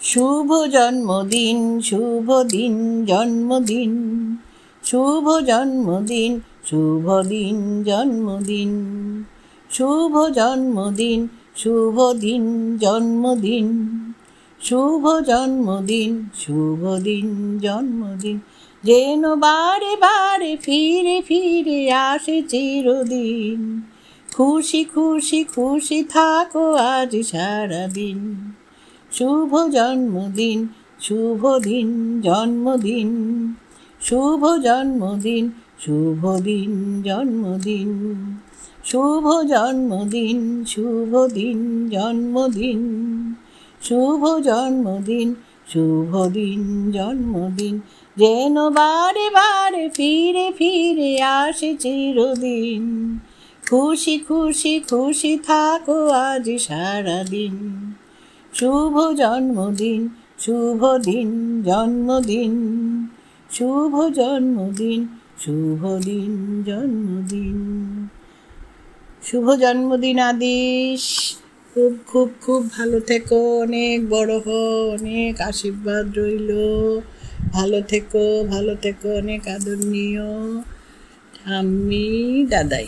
শুভ জন্মদিন, শুভ দিন, জন্মদিন, শুভ জন্মদিন, শুভ দিন, জন্মদিন, শুভ জন্মদিন, শুভ দিন, জন্মদিন, শুভ জন্মদিন, শুভ দিন, জন্মদিন, যেন বারে বারে ফিরে ফিরে আসে চিরদিন। খুশি খুশি খুশি থাকো আজ সারাদিন। শুভ জন্মদিন, শুভ দিন, জন্মদিন, শুভ জন্মদিন, শুভ দিন, জন্মদিন, শুভ জন্মদিন, শুভ দিন, জন্মদিন, শুভ জন্মদিন, শুভ দিন, জন্মদিন, যেন বারে বারে ফিরে ফিরে আসে চিরদিন। খুশি খুশি খুশি থাকো আজ সারাদিন। শুভ জন্মদিন, শুভ দিন, জন্মদিন, শুভ জন্মদিন, শুভ দিন, জন্মদিন। শুভ জন্মদিন আদিশ, খুব খুব খুব ভালো থেকো, অনেক বড় হও, অনেক আশীর্বাদ রইল। ভালো থেকো, ভালো থেকো, অনেক আদর নিও। ঠাম্মি, দাদাই।